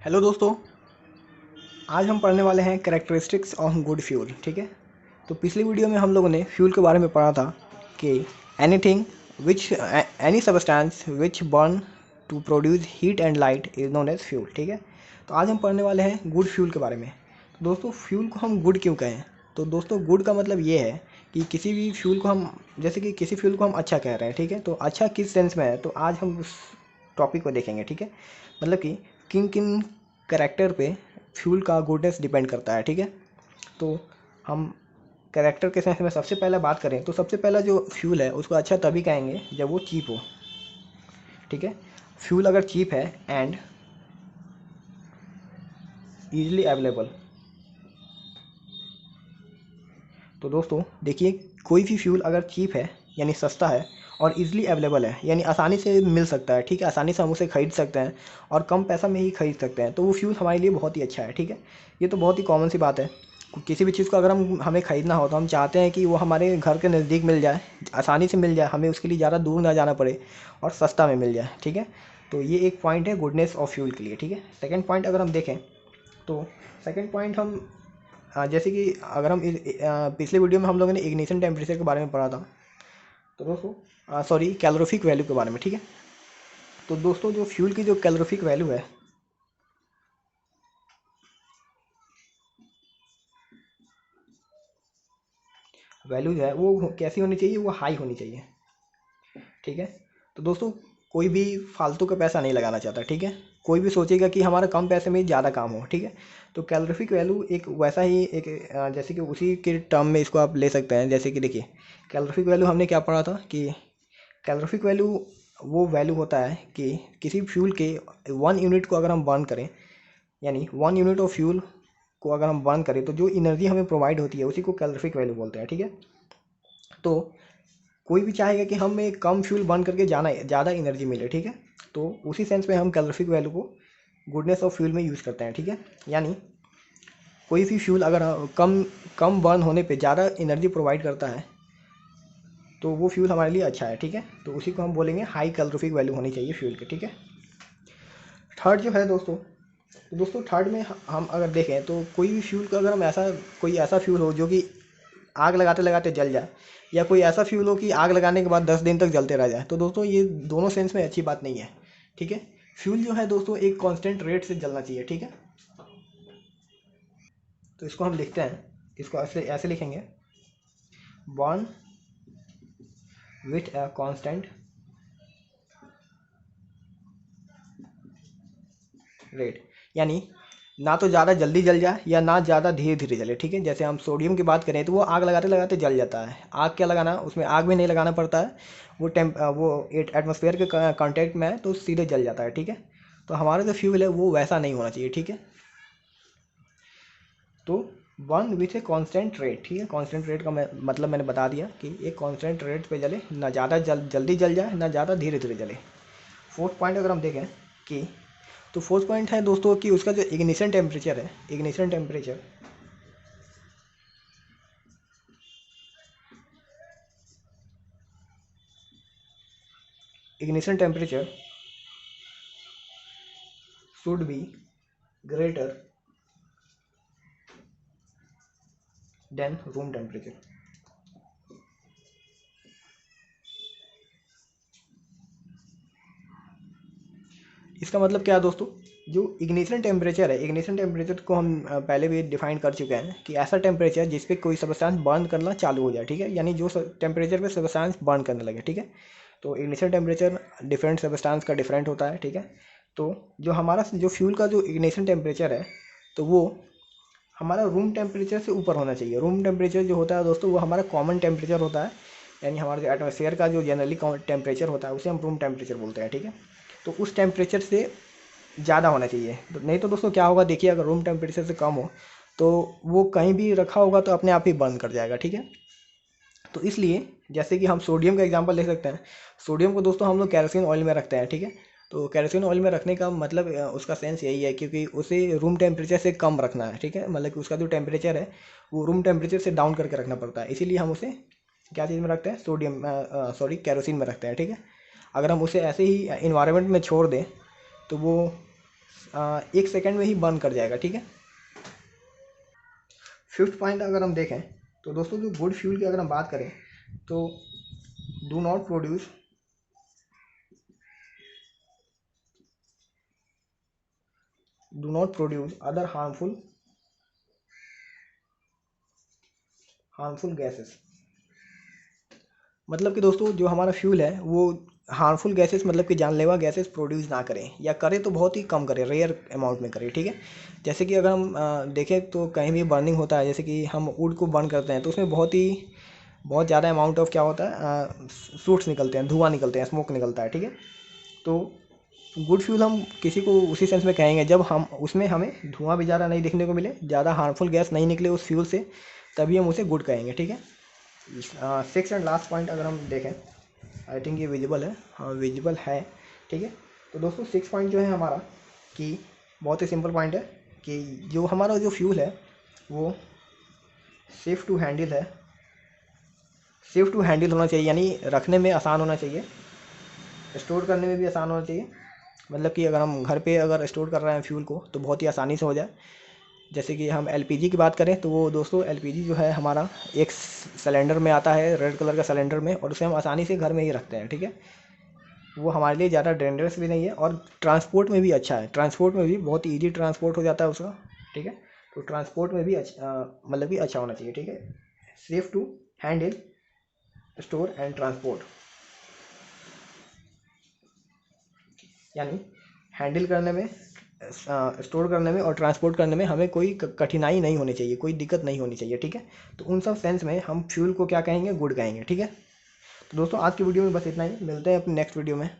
Hello दोस्तों। आज हम पढ़ने वाले हैं कैरेक्टरिस्टिक्स ऑफ गुड फ्यूल। ठीक है, तो पिछली वीडियो में हम लोगों ने फ्यूल के बारे में पढ़ा था कि anything which any substance which burn to produce heat and light is known as fuel. ठीक है, तो आज हम पढ़ने वाले हैं गुड फ्यूल के बारे में। तो दोस्तों, फ्यूल को हम गुड क्यों कहें? तो दोस्तों, गुड का मतलब ये है कि किसी भी फ्यूल को हम, जैसे कि किसी फ्यूल को हम अच्छा कह रहे हैं। ठीक है, तो अच्छा किस सेंस में है, तो आज हम उस टॉपिक को देखेंगे। ठीक है, मतलब कि किन किन करेक्टर पे फ्यूल का गुडनेस डिपेंड करता है। ठीक है, तो हम कैरेक्टर के सेंस में सबसे पहले बात करें तो सबसे पहला जो फ्यूल है उसको अच्छा तभी कहेंगे जब वो चीप हो। ठीक है, फ्यूल अगर चीप है एंड ईजिली अवेलेबल, तो दोस्तों देखिए, कोई भी फ्यूल अगर चीप है यानी सस्ता है और इजीली अवेलेबल है यानी आसानी से मिल सकता है। ठीक है, आसानी से हम उसे खरीद सकते हैं और कम पैसा में ही खरीद सकते हैं, तो वो फ्यूल हमारे लिए बहुत ही अच्छा है। ठीक है, ये तो बहुत ही कॉमन सी बात है। किसी भी चीज़ को अगर हमें ख़रीदना हो तो हम चाहते हैं कि वो हमारे घर के नज़दीक मिल जाए, आसानी से मिल जाए, हमें उसके लिए ज़्यादा दूर ना जाना पड़े और सस्ता में मिल जाए। ठीक है, तो ये एक पॉइंट है गुडनेस ऑफ फ्यूल के लिए। ठीक है, सेकेंड पॉइंट अगर हम देखें तो सेकेंड पॉइंट हम जैसे कि अगर हम पिछले वीडियो में हम लोगों ने इग्निशन टेम्परेचर के बारे में पढ़ा था, तो दोस्तों सॉरी कैलोरीफिक वैल्यू के बारे में। ठीक है, तो दोस्तों जो फ्यूल की जो कैलोरीफिक वैल्यू है, वैल्यू जो है वो कैसी होनी चाहिए, वो हाई होनी चाहिए। ठीक है, तो दोस्तों कोई भी फालतू का पैसा नहीं लगाना चाहता। ठीक है, कोई भी सोचेगा कि हमारा कम पैसे में ज़्यादा काम हो। ठीक है, तो कैलोरीफिक वैल्यू एक वैसा ही एक जैसे कि उसी के टर्म में इसको आप ले सकते हैं। जैसे कि देखिए, कैलोरीफिक वैल्यू हमने क्या पढ़ा था कि कैलोरीफिक वैल्यू वो वैल्यू होता है कि किसी फ्यूल के 1 यूनिट को अगर हम बर्न करें, यानी 1 यूनिट ऑफ फ्यूल को अगर हम बर्न करें तो जो एनर्जी हमें प्रोवाइड होती है उसी को कैलोरीफिक वैल्यू बोलते हैं। ठीक है, तो कोई भी चाहेगा कि हमें कम फ्यूल बर्न करके जाना ज़्यादा एनर्जी मिले। ठीक है, तो उसी सेंस में हम कैलोरीफिक वैल्यू को गुडनेस ऑफ फ्यूल में यूज़ करते हैं। ठीक है, यानी कोई भी फ्यूल अगर कम कम बर्न होने पे ज़्यादा एनर्जी प्रोवाइड करता है तो वो फ्यूल हमारे लिए अच्छा है। ठीक है, तो उसी को हम बोलेंगे हाई कैलोरीफिक वैल्यू होनी चाहिए फ्यूल की। ठीक है, थर्ड जो है दोस्तों, तो दोस्तों थर्ड में हम अगर देखें तो कोई भी फ्यूल का अगर हम ऐसा कोई ऐसा फ्यूल हो जो कि आग लगाते लगाते जल जाए, या कोई ऐसा फ्यूल हो कि आग लगाने के बाद 10 दिन तक जलते रह जाए, तो दोस्तों ये दोनों सेंस में अच्छी बात नहीं है। ठीक है, फ्यूल जो है दोस्तों एक कांस्टेंट रेट से जलना चाहिए। ठीक है, तो इसको हम लिखते हैं, इसको ऐसे ऐसे लिखेंगे, burn with a constant rate, यानी ना तो ज़्यादा जल्दी जल जाए या ना ज़्यादा धीरे धीरे जले। ठीक है, जैसे हम सोडियम की बात करें तो वो आग लगाते लगाते जल जाता है। आग क्या लगाना, उसमें आग भी नहीं लगाना पड़ता है, वो एटमॉस्फेयर के कांटेक्ट में है तो सीधे जल जाता है। ठीक है, तो हमारा जो फ्यूल है वो वैसा नहीं होना चाहिए। ठीक है, तो one with a constant rate. ठीक है, कांस्टेंट रेट का मतलब मैंने बता दिया कि एक कांस्टेंट रेट पे जले, ना ज़्यादा जल्दी जल जाए ना ज़्यादा धीरे धीरे जले। फोर्थ पॉइंट अगर हम देखें कि, तो फोर्थ पॉइंट है दोस्तों कि उसका जो इग्निशन टेम्परेचर है, ignition temperature ignition temperature should be greater than room temperature. इसका मतलब क्या है दोस्तों, जो इग्निशन टेम्परेचर है, इग्निशन टेम्परेचर को हम पहले भी डिफाइन कर चुके हैं कि ऐसा टेम्परेचर जिस पे कोई सब्सटेंस बर्न करना चालू हो जाए। ठीक है, यानी जो टेम्परेचर पे सब्सटेंस बर्न करने लगे। ठीक है, तो इग्निशन टेम्परेचर डिफरेंट सब्सटेंस का डिफरेंट होता है। ठीक है, तो जो हमारा जो फ्यूल का जो इग्निशन टेम्परेचर है तो वो हमारा रूम टेम्परेचर से ऊपर होना चाहिए। रूम टेम्परेचर जो होता है दोस्तों वो हमारा कॉमन टेम्परेचर होता है, यानी हमारे जो एटमॉस्फेयर का जो जनरली टेम्परेचर होता है उसे हम रूम टेम्परेचर बोलते हैं। ठीक है, तो उस टेम्परेचर से ज़्यादा होना चाहिए, तो नहीं तो दोस्तों क्या होगा, देखिए अगर रूम टेम्परेचर से कम हो तो वो कहीं भी रखा होगा तो अपने आप ही बर्न कर जाएगा। ठीक है, तो इसलिए जैसे कि हम सोडियम का एग्जांपल ले सकते हैं। सोडियम को दोस्तों हम लोग केरोसिन ऑयल में रखते हैं। ठीक है, तो केरोसिन ऑयल में रखने का मतलब उसका सेंस यही है क्योंकि उसे रूम टेम्परेचर से कम रखना है। ठीक है, मतलब कि उसका जो टेम्परेचर है वो रूम टेम्परेचर से डाउन करके रखना पड़ता है, इसीलिए हम उसे क्या चीज़ में रखते हैं, सोडियम सॉरी केरोसिन में रखते हैं। ठीक है, अगर हम उसे ऐसे ही इन्वायरमेंट में छोड़ दें तो वो 1 सेकंड में ही बर्न कर जाएगा, ठीक है। फिफ्थ पॉइंट अगर हम देखें तो दोस्तों जो गुड फ्यूल की अगर हम बात करें तो do not produce other harmful gases. मतलब कि दोस्तों जो हमारा फ्यूल है वो हार्मफुल गैसेस मतलब कि जानलेवा गैसेस प्रोड्यूस ना करें, या करें तो बहुत ही कम करें, रेयर अमाउंट में करें, ठीक है। जैसे कि अगर हम देखें तो कहीं भी बर्निंग होता है, जैसे कि हम वुड को बर्न करते हैं तो उसमें बहुत ज़्यादा अमाउंट ऑफ क्या होता है, सूट्स निकलते हैं, धुआं निकलते हैं, स्मोक निकलता है, ठीक है। तो गुड फ्यूल हम किसी को उसी सेंस में कहेंगे जब हम उसमें हमें धुआं भी ज़्यादा नहीं देखने को मिले, ज़्यादा हार्मफुल गैस नहीं निकले उस फ्यूल से, तभी हम उसे गुड कहेंगे, ठीक है। सिक्स एंड लास्ट पॉइंट अगर हम देखें, आई थिंक ये विजिबल है, हाँ विजिबल है, ठीक है। तो दोस्तों 6 पॉइंट जो है हमारा कि बहुत ही सिंपल पॉइंट है कि जो हमारा जो फ्यूल है वो सेफ़ टू हैंडल होना चाहिए, यानी रखने में आसान होना चाहिए, स्टोर करने में भी आसान होना चाहिए। मतलब कि अगर हम घर पे अगर स्टोर कर रहे हैं फ्यूल को तो बहुत ही आसानी से हो जाए। जैसे कि हम एलपीजी की बात करें तो वो दोस्तों एलपीजी जो है हमारा एक सिलेंडर में आता है, रेड कलर का सिलेंडर में, और उसे हम आसानी से घर में ही रखते हैं, ठीक है। वो हमारे लिए ज़्यादा डेंजरस भी नहीं है और ट्रांसपोर्ट में भी अच्छा है, ट्रांसपोर्ट में भी बहुत ईजी ट्रांसपोर्ट हो जाता है उसका, ठीक है। तो ट्रांसपोर्ट में भी अच्छा मतलब कि अच्छा होना चाहिए, ठीक है। Safe to handle, store and transport, यानी हैंडल करने में, स्टोर करने में और ट्रांसपोर्ट करने में हमें कोई कठिनाई नहीं होनी चाहिए, कोई दिक्कत नहीं होनी चाहिए, ठीक है। तो उन सब सेंस में हम फ्यूल को क्या कहेंगे, गुड कहेंगे, ठीक है। तो दोस्तों आज की वीडियो में बस इतना ही, मिलते हैं अपने नेक्स्ट वीडियो में।